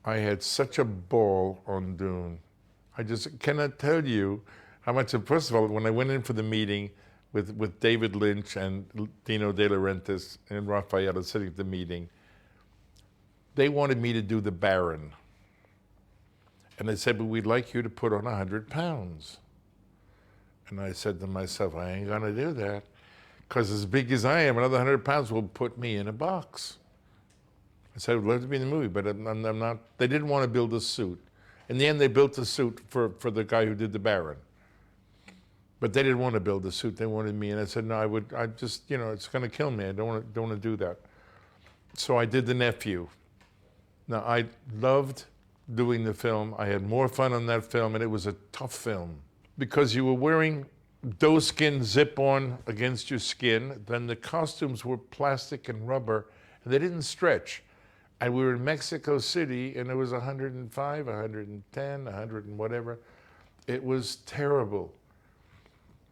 I had such a ball on Dune. I just cannot tell you how much. First of all, when I went in for the meeting with David Lynch and Dino De Laurentiis and Raphael sitting at the meeting, they wanted me to do the Baron. And they said, but we'd like you to put on 100 pounds. And I said to myself, I ain't gonna do that. Because as big as I am, another 100 pounds will put me in a box. I said, I'd love to be in the movie, but I'm not. They didn't want to build a suit. In the end, they built a suit for the guy who did the Baron. But they didn't want to build a suit. They wanted me. And I said, no, I just, it's going to kill me. I don't want to do that. So I did the nephew. Now, I loved doing the film. I had more fun on that film, and it was a tough film. Because you were wearing doeskin zip-on against your skin, then the costumes were plastic and rubber, and they didn't stretch. And we were in Mexico City, and it was 105, 110, 100 and whatever. It was terrible.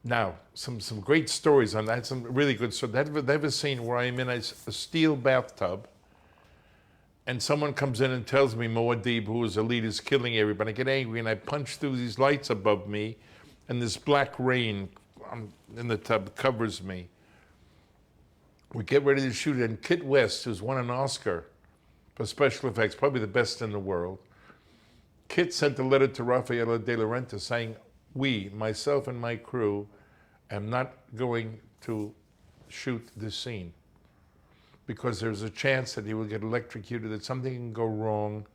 Now, some great stories on that, some really good stories. They have a scene where I'm in a steel bathtub, and someone comes in and tells me Muad'Dib, who is the lead, is killing everybody. I get angry, and I punch through these lights above me, and this black rain in the tub covers me. We get ready to shoot it, and Kit West, who's won an Oscar for special effects, probably the best in the world, Kit sent a letter to Raphael De Laurentiis saying, myself and my crew, am not going to shoot this scene because there's a chance that he will get electrocuted, that something can go wrong,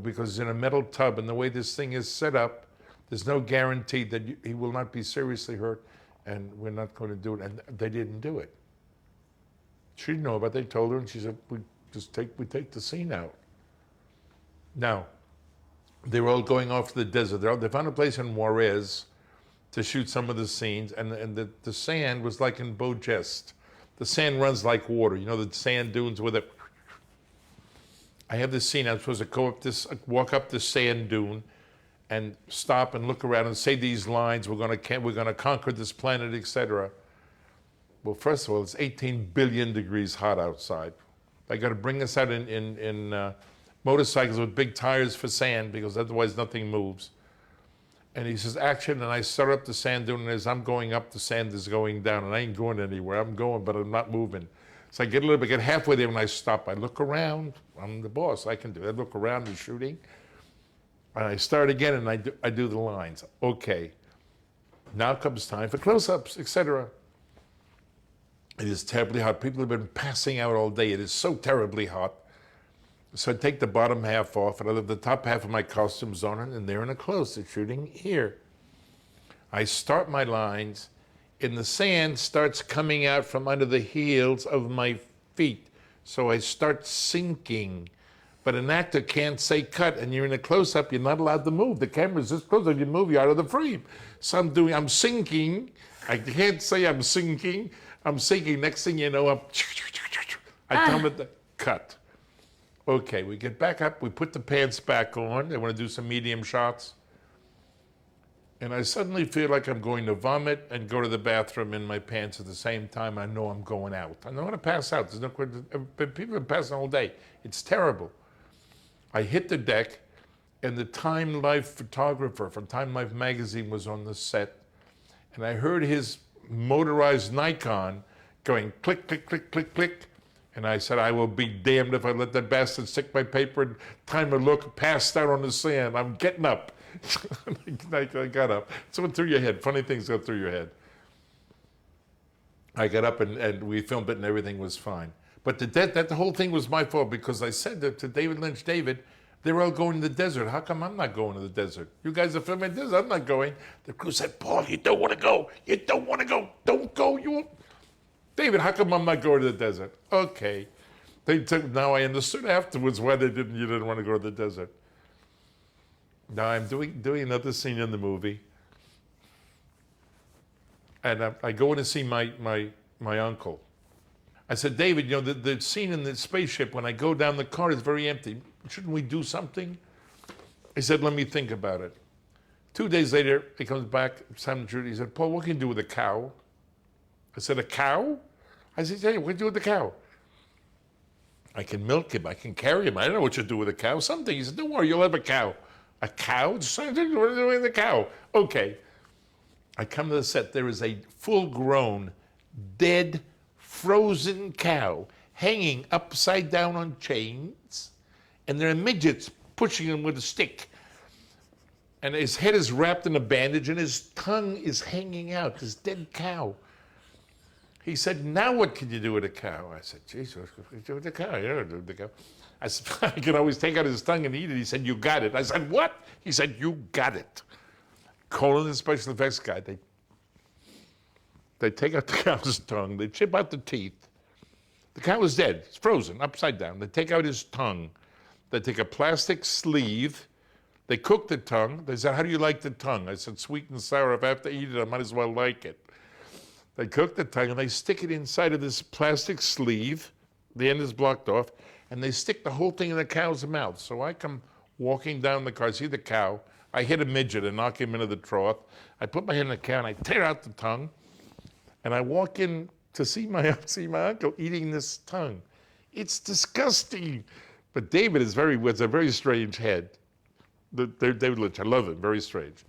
because he's in a metal tub, and the way this thing is set up, there's no guarantee that he will not be seriously hurt, and we're not going to do it. And they didn't do it. She didn't know about it. They told her, and she said, we take the scene out. Now, they were all going off to the desert. They found a place in Juarez to shoot some of the scenes, and the sand was like in Beau Geste. The sand runs like water. You know, the sand dunes with it. I have this scene. I'm supposed to walk up this sand dune, and stop and look around and say these lines. We're going to conquer this planet, etc. Well, first of all, it's 18 billion degrees hot outside. They got to bring us out in motorcycles with big tires for sand, because otherwise nothing moves. And he says, action, and I start up the sand dune, and as I'm going up, the sand is going down, and I ain't going anywhere. I'm going, but I'm not moving. So I get halfway there, and I stop. I look around. I'm the boss. I can do it. I look around and shooting. And I start again, and I do the lines. Okay, now comes time for close-ups, etc. It is terribly hot. People have been passing out all day. It is so terribly hot. So I take the bottom half off, and I leave the top half of my costumes on, and they're in a close-up shooting here. I start my lines, and the sand starts coming out from under the heels of my feet. So I start sinking. But an actor can't say cut, and you're in a close-up, you're not allowed to move. The camera's this close, if you move, you're out of the frame. So I'm sinking. I can't say I'm sinking. I'm sinking. Next thing you know, I tell them to cut. Okay, we get back up, we put the pants back on. They want to do some medium shots. And I suddenly feel like I'm going to vomit and go to the bathroom in my pants at the same time. I know I'm going out. I don't want to pass out. There's no, people have been passing all day. It's terrible. I hit the deck, and the Time Life photographer from Time Life magazine was on the set, and I heard his motorized Nikon going click, click, click, click, click, and I said, I will be damned if I let that bastard stick my paper in time to look, passed out on the sand. I'm getting up. I got up. So it went through your head. Funny things go through your head. I got up, and we filmed it, and everything was fine. But the whole thing was my fault, because I said to David Lynch, David, they're all going to the desert. How come I'm not going to the desert? You guys are filming this. I'm not going. The crew said, Paul, you don't want to go. You don't want to go. Don't go. You won't. David, how come I'm not going to the desert? Okay. Now I understood afterwards why you didn't want to go to the desert. Now I'm doing another scene in the movie. And I go in to see my uncle. I said, David, the scene in the spaceship, when I go down the car, is very empty. Shouldn't we do something? He said, let me think about it. 2 days later, he comes back, Simon Judy, he said, Paul, what can you do with a cow? I said, a cow? I said, yeah, what can you do with the cow? I can milk him. I can carry him. I don't know what you do with a cow. Something. He said, don't worry, you'll have a cow. A cow? What are you doing with a cow? Okay. I come to the set. There is a full-grown, dead, frozen cow hanging upside down on chains, and there are midgets pushing him with a stick. And his head is wrapped in a bandage, and his tongue is hanging out, this dead cow. He said, now what can you do with a cow? I said, geez, what can you do with a cow? You don't do with the cow. I said, I can always take out his tongue and eat it. He said, you got it. I said, what? He said, you got it. Calling the special effects guy. They take out the cow's tongue. They chip out the teeth. The cow is dead. It's frozen, upside down. They take out his tongue. They take a plastic sleeve. They cook the tongue. They said, how do you like the tongue? I said, sweet and sour. If I have to eat it, I might as well like it. They cook the tongue, and they stick it inside of this plastic sleeve. The end is blocked off. And they stick the whole thing in the cow's mouth. So I come walking down the car, I see the cow. I hit a midget and knock him into the trough. I put my hand in the cow, and I tear out the tongue. And I walk in to see my uncle eating this tongue. It's disgusting. But David has a very strange head. David Lynch, I love him, very strange.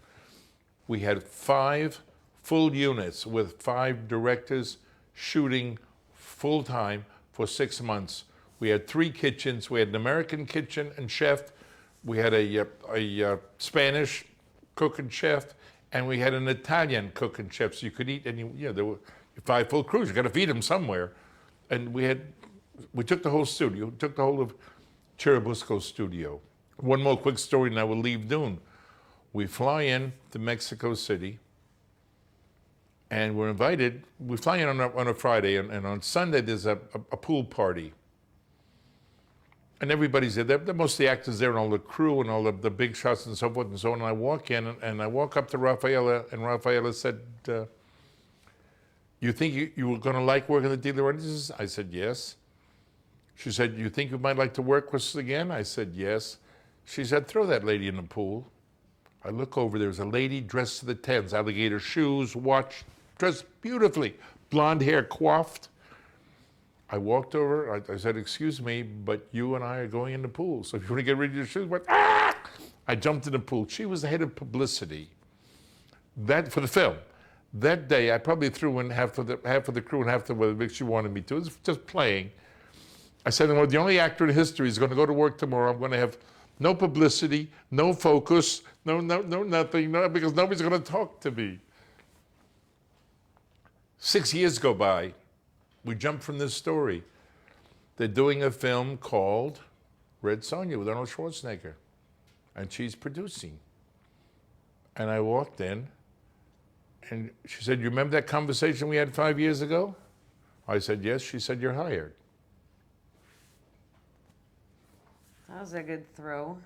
We had 5 full units with 5 directors shooting full time for 6 months. We had 3 kitchens. We had an American kitchen and chef. We had a Spanish cook and chef, and we had an Italian cook and chef. So you could eat, and there were 5 full crews. You got to feed them somewhere. And we took the whole studio, took the whole of Churubusco studio. One more quick story, and I will leave Dune. We fly in to Mexico City, and we're invited. We fly in on a Friday, and on Sunday there's a pool party. And everybody's there. Most of the actors there, and all the crew, and all the big shots, and so forth and so on. And I walk in, and I walk up to Rafaela, and Rafaela said, you think you were going to like working at the De Laurentiis? I said, yes. She said, you think you might like to work with us again? I said, yes. She said, throw that lady in the pool. I look over, there's a lady dressed to the tens, alligator shoes, watch, dressed beautifully, blonde hair coiffed. I walked over, I said, excuse me, but you and I are going in the pool. So if you want to get rid of your shoes, went, ah! I jumped in the pool. She was the head of publicity. That, for the film. That day, I probably threw in half of the crew and half of the she wanted me to. It was just playing. I said, well, the only actor in history is going to go to work tomorrow. I'm going to have no publicity, no focus, no nothing, because nobody's going to talk to me. 6 years go by. We jump from this story. They're doing a film called Red Sonja with Arnold Schwarzenegger, and she's producing. And I walked in, and she said, you remember that conversation we had 5 years ago? I said, yes. She said, you're hired. That was a good throw.